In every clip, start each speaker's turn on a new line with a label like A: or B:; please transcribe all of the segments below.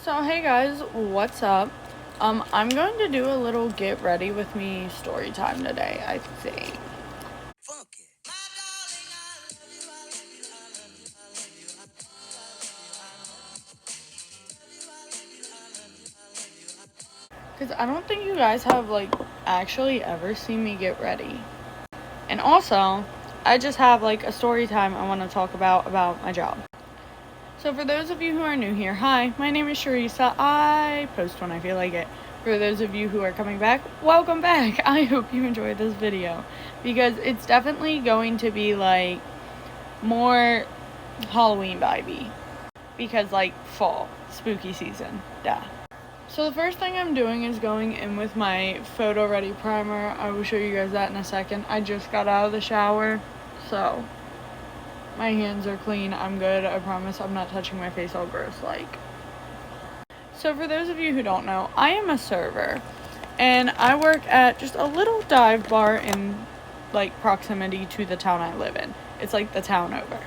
A: So hey guys, what's up? I'm going to do a little get ready with me story time today, I think. Because I don't think you guys have actually ever seen me get ready. And also, I just have a story time I want to talk about my job. So for those of you who are new here, hi, my name is Sharisa. I post when I feel like it. For those of you who are coming back, welcome back. I hope you enjoyed this video because it's definitely going to be more Halloween vibey because fall, spooky season, duh. So the first thing I'm doing is going in with my photo ready primer. I will show you guys that in a second. I just got out of the shower, so my hands are clean. I'm good. I promise I'm not touching my face all gross So for those of you who don't know, I am a server. And I work at just a little dive bar in proximity to the town I live in. It's the town over.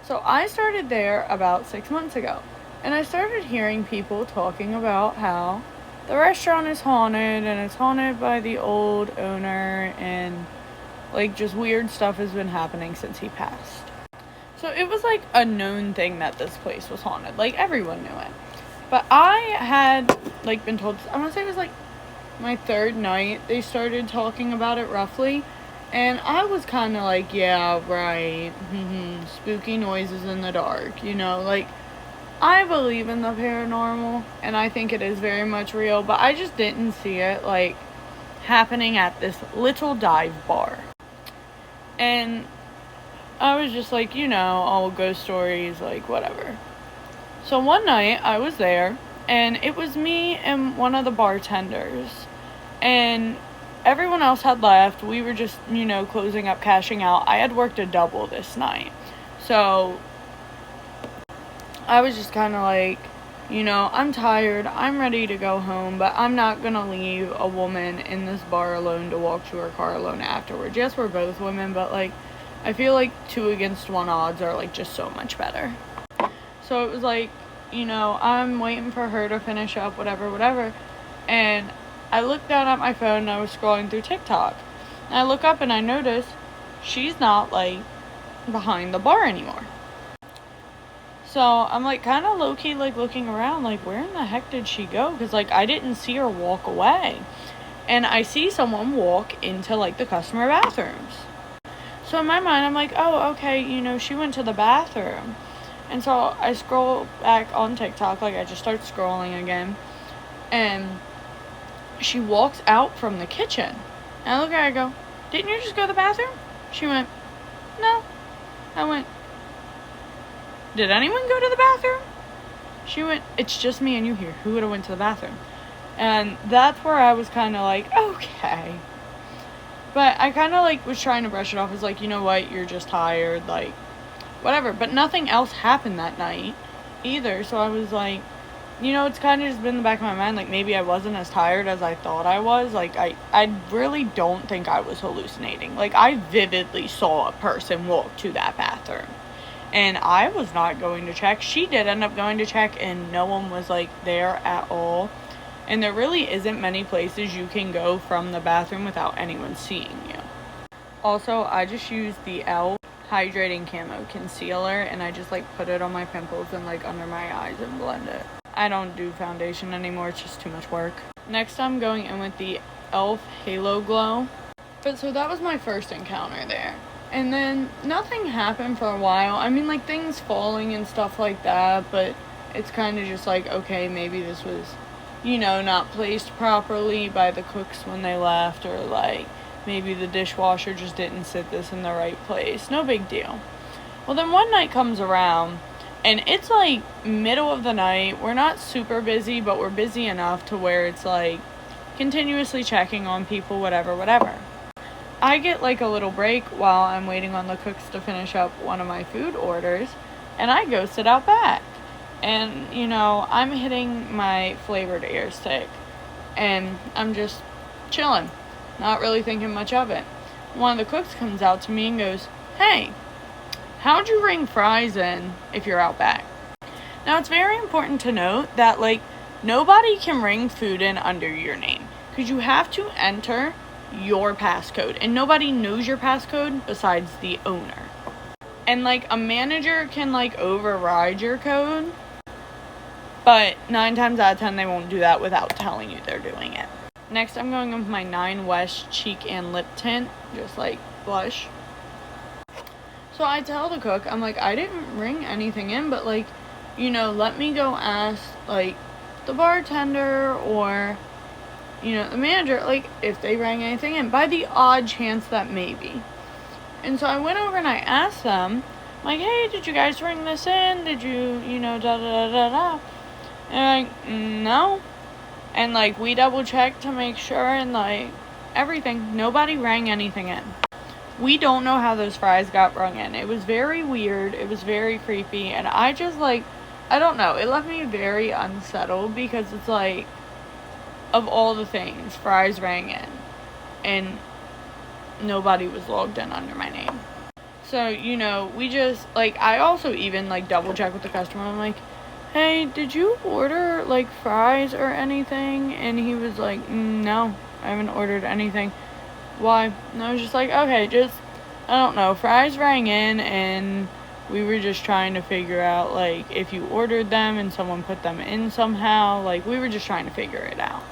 A: So I started there about 6 months ago. And I started hearing people talking about how the restaurant is haunted and it's haunted by the old owner and just weird stuff has been happening since he passed. So it was a known thing that this place was haunted. Everyone knew it. But I had been told, I want to say it was my third night they started talking about it roughly. And I was kind of yeah, right. Spooky noises in the dark, I believe in the paranormal and I think it is very much real, but I just didn't see it happening at this little dive bar. And I was just all ghost stories, whatever. So one night I was there and it was me and one of the bartenders and everyone else had left. We were just, closing up, cashing out. I had worked a double this night. So I was just kind of I'm tired. I'm ready to go home, but I'm not going to leave a woman in this bar alone to walk to her car alone afterwards. Yes, we're both women, but I feel 2 against 1 odds are just so much better. So it was I'm waiting for her to finish up, whatever. And I looked down at my phone and I was scrolling through TikTok. And I look up and I notice she's not behind the bar anymore. So I'm kind of low-key looking around where in the heck did she go? Because I didn't see her walk away. And I see someone walk into the customer bathrooms. So in my mind, I'm oh, okay, she went to the bathroom. And so I scroll back on TikTok, I just start scrolling again. And she walks out from the kitchen. And I look at her, I go, didn't you just go to the bathroom? She went, no. I went, did anyone go to the bathroom? She went, it's just me and you here. Who would have went to the bathroom? And that's where I was kind of okay. But I kind of was trying to brush it off as you know what, you're just tired, whatever. But nothing else happened that night either. So I was it's kind of just been in the back of my mind, maybe I wasn't as tired as I thought I was. I really don't think I was hallucinating. I vividly saw a person walk to that bathroom. And I was not going to check. She did end up going to check and no one was there at all. And there really isn't many places you can go from the bathroom without anyone seeing you. Also, I just used the e.l.f. Hydrating Camo Concealer and I just put it on my pimples and under my eyes and blend it. I don't do foundation anymore, it's just too much work. Next I'm going in with the e.l.f. Halo Glow. But so that was my first encounter there. And then nothing happened for a while. I mean things falling and stuff like that, but it's kind of just okay, maybe this was not placed properly by the cooks when they left, or maybe the dishwasher just didn't sit this in the right place. No big deal. Well, then one night comes around, and it's middle of the night. We're not super busy, but we're busy enough to where it's continuously checking on people, whatever. I get a little break while I'm waiting on the cooks to finish up one of my food orders, and I go sit out back. And, I'm hitting my flavored air stick, and I'm just chilling, not really thinking much of it. One of the cooks comes out to me and goes, hey, how'd you bring fries in if you're out back? Now, it's very important to note that, like, nobody can bring food in under your name, because you have to enter your passcode, and nobody knows your passcode besides the owner. And, like, a manager can, like, override your code, but 9 times out of 10, they won't do that without telling you they're doing it. Next, I'm going with my 9 West cheek and lip tint, just, like, blush. So I tell the cook, I'm like, I didn't bring anything in, but, like, you know, let me go ask, like, the bartender or, you know, the manager, like, if they rang anything in, by the odd chance that maybe. And so I went over and I asked them, like, hey, did you guys ring this in? Did you, you know, da-da-da-da-da? And like, no. And, like, we double-checked to make sure, and, like, everything. Nobody rang anything in. We don't know how those fries got rung in. It was very weird. It was very creepy. And I just, like, I don't know. It left me very unsettled because it's like, of all the things, fries rang in. And nobody was logged in under my name. So, you know, we just, like, I also even, like, double-check with the customer. I'm like, hey, did you order, like, fries or anything? And he was like, no, I haven't ordered anything. Why? And I was just like, okay, just, I don't know, fries rang in, and we were just trying to figure out, like, if you ordered them and someone put them in somehow, like, we were just trying to figure it out.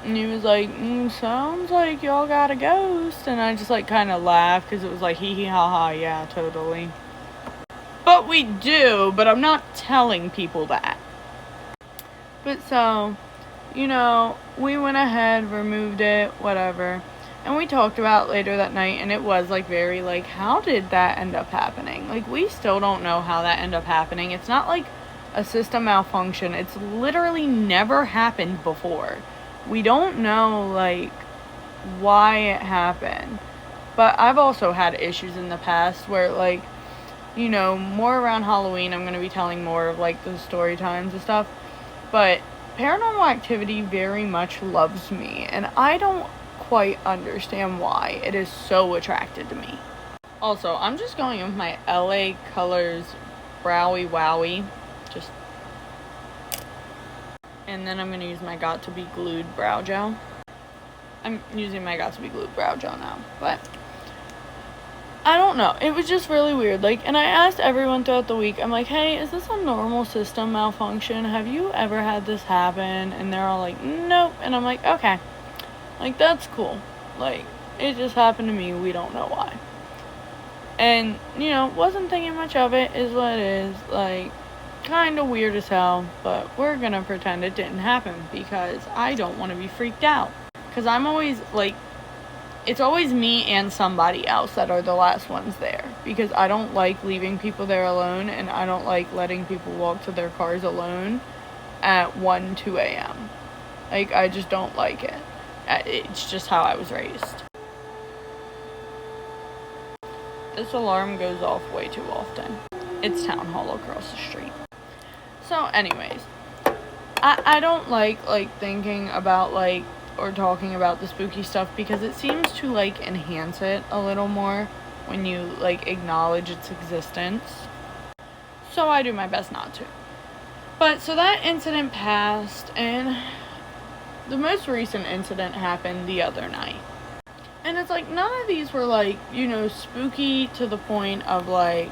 A: And he was like, sounds like y'all got a ghost. And I just, like, kind of laughed, because it was like, hee hee ha ha, yeah, totally. But we do, but I'm not telling people that. But so, you know, we went ahead, removed it, whatever. And we talked about it later that night, and it was, like, very, like, how did that end up happening? Like, we still don't know how that ended up happening. It's not, like, a system malfunction. It's literally never happened before. We don't know, like, why it happened. But I've also had issues in the past where, like, you know, more around Halloween, I'm going to be telling more of, like, the story times and stuff. But Paranormal Activity very much loves me, and I don't quite understand why it is so attracted to me. Also, I'm just going with my LA Colors Browy Wowie, just, and then I'm going to use my Got To Be Glued brow gel. I'm using my Got To Be Glued brow gel now, but I don't know, it was just really weird, like, and I asked everyone throughout the week, I'm like, hey, is this a normal system malfunction? Have you ever had this happen? And they're all like, nope, and I'm like, okay. Like, that's cool. Like, it just happened to me. We don't know why. And, you know, wasn't thinking much of it, is what it is. Like, kind of weird as hell. But we're gonna pretend it didn't happen, because I don't want to be freaked out. Because I'm always, like, it's always me and somebody else that are the last ones there. Because I don't like leaving people there alone, and I don't like letting people walk to their cars alone at 1, 2 a.m. Like, I just don't like it. It's just how I was raised. This alarm goes off way too often. It's Town Hall across the street. So anyways, I don't like thinking about, like, or talking about the spooky stuff, because it seems to, like, enhance it a little more when you, like, acknowledge its existence. So I do my best not to. But so that incident passed, and the most recent incident happened the other night. And it's like, none of these were, like, you know, spooky to the point of, like,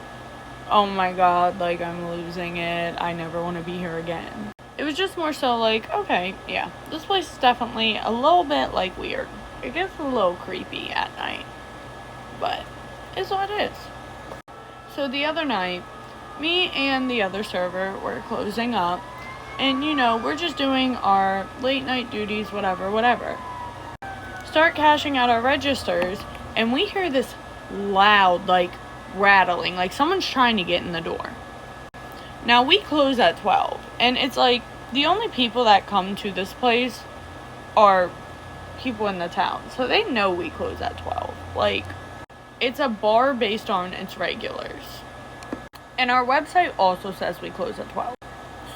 A: oh my god, like, I'm losing it, I never want to be here again. It was just more so like, okay, yeah, this place is definitely a little bit, like, weird. It gets a little creepy at night. But it's what it is. So the other night, me and the other server were closing up. And, you know, we're just doing our late night duties, whatever. Start cashing out our registers, and we hear this loud, like, rattling, like someone's trying to get in the door. Now, we close at 12, and it's like, the only people that come to this place are people in the town, so they know we close at 12. Like, it's a bar based on its regulars. And our website also says we close at 12.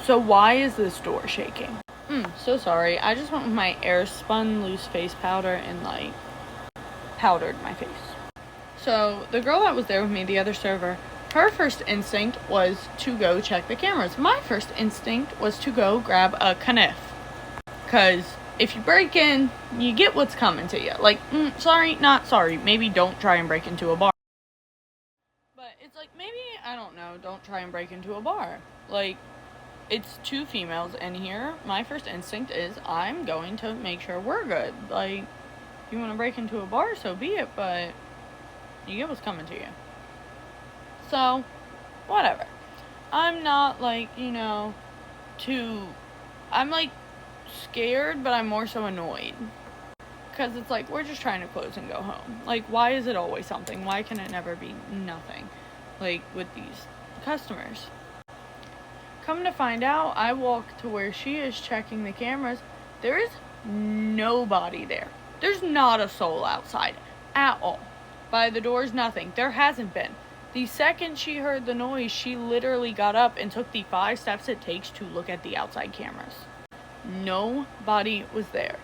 A: So why is this door shaking? So sorry. I just went with my Airspun loose face powder and, like, powdered my face. So the girl that was there with me, the other server, Her first instinct was to go check the cameras. My first instinct was to go grab a knife. Because if you break in, you get what's coming to you. Like, sorry, not sorry. Maybe don't try and break into a bar. But it's like, maybe, I don't know, don't try and break into a bar. Like, it's 2 females in here. My first instinct is I'm going to make sure we're good. Like, if you want to break into a bar, so be it, but you get what's coming to you. So, whatever. I'm not, like, I'm, like, scared, but I'm more so annoyed. Because it's like, we're just trying to close and go home. Like, why is it always something? Why can it never be nothing? Like, with these customers. Come to find out, I walk to where she is checking the cameras. There is nobody there. There's not a soul outside at all. By the doors, nothing. There hasn't been. The second she heard the noise, she literally got up and took the 5 steps it takes to look at the outside cameras. Nobody was there.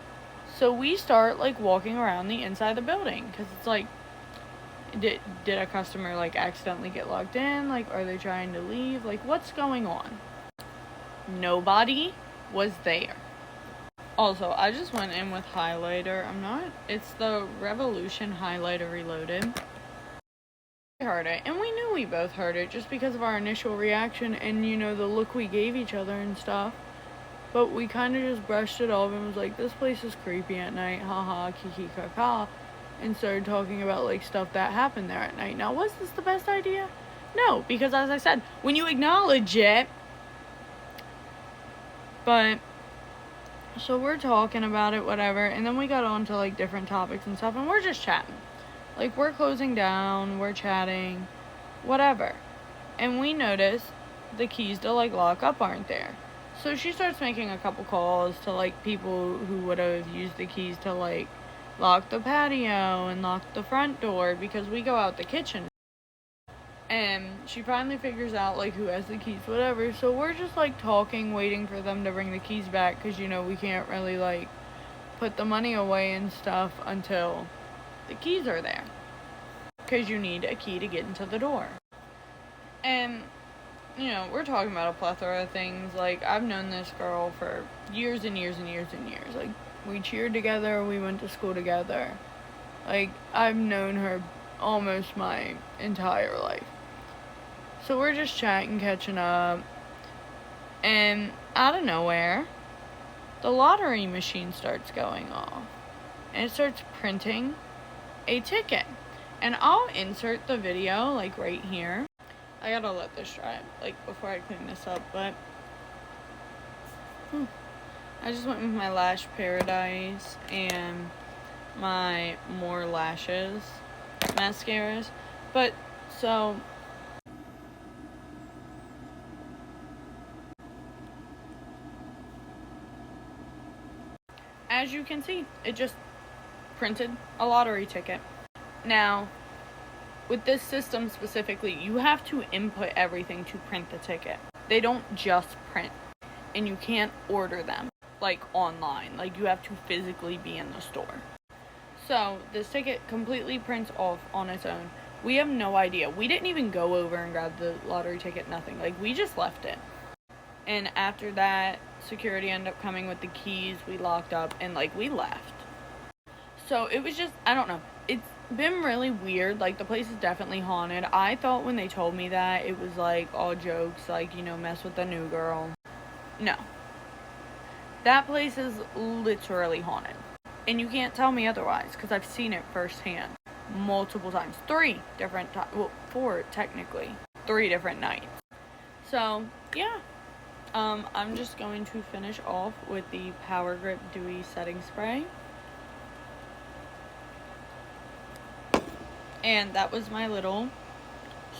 A: So we start, like, walking around the inside of the building. Because it's like, did a customer, like, accidentally get logged in? Like, are they trying to leave? Like, what's going on? Nobody was there. Also, I just went in with highlighter. It's the Revolution Highlighter Reloaded. We heard it, and we knew we both heard it just because of our initial reaction and, the look we gave each other and stuff. But we kind of just brushed it off and was like, this place is creepy at night, haha, kiki kaka, and started talking about, like, stuff that happened there at night. Now, was this the best idea? No, because as I said, when you acknowledge it, but, so we're talking about it, whatever, and then we got on to, like, different topics and stuff, and we're just chatting. Like, we're closing down, we're chatting, whatever. And we notice the keys to, like, lock up aren't there. So she starts making a couple calls to, like, people who would have used the keys to, like, lock the patio and lock the front door because we go out the kitchen. And she finally figures out, like, who has the keys, whatever. So we're just, like, talking, waiting for them to bring the keys back because, we can't really, like, put the money away and stuff until the keys are there. Because you need a key to get into the door. And, we're talking about a plethora of things. Like, I've known this girl for years and years and years and years. Like, we cheered together, we went to school together. Like, I've known her almost my entire life. So we're just chatting, catching up. And out of nowhere, the lottery machine starts going off. And it starts printing a ticket. And I'll insert the video, like, right here. I gotta let this dry, like, before I clean this up, but I just went with my Lash Paradise and my More Lashes mascaras. But, so, as you can see, it just printed a lottery ticket. Now, with this system specifically, you have to input everything to print the ticket. They don't just print, and you can't order them, like, online. Like, you have to physically be in the store. So, this ticket completely prints off on its own. We have no idea. We didn't even go over and grab the lottery ticket, nothing. Like, we just left it. And after that, security ended up coming with the keys. We locked up, and, like, we left. So, it was just, I don't know. It's been really weird. Like, the place is definitely haunted. I thought when they told me that it was, like, all jokes, like, mess with the new girl. No. That place is literally haunted. And you can't tell me otherwise, because I've seen it firsthand. Multiple times. 3 different times. Well, 4, technically. 3 different nights. So, yeah. I'm just going to finish off with the Power Grip Dewy Setting Spray. And that was my little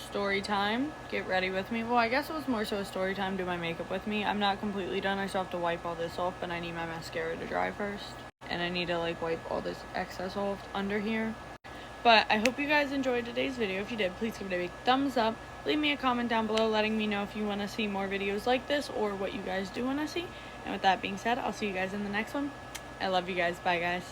A: story time. Get ready with me. Well, I guess it was more so a story time. Do my makeup with me. I'm not completely done. I still have to wipe all this off, but I need my mascara to dry first. And I need to, like, wipe all this excess off under here. But I hope you guys enjoyed today's video. If you did, please give it a big thumbs up. Leave me a comment down below letting me know if you want to see more videos like this or what you guys do want to see. And with that being said, I'll see you guys in the next one. I love you guys. Bye, guys.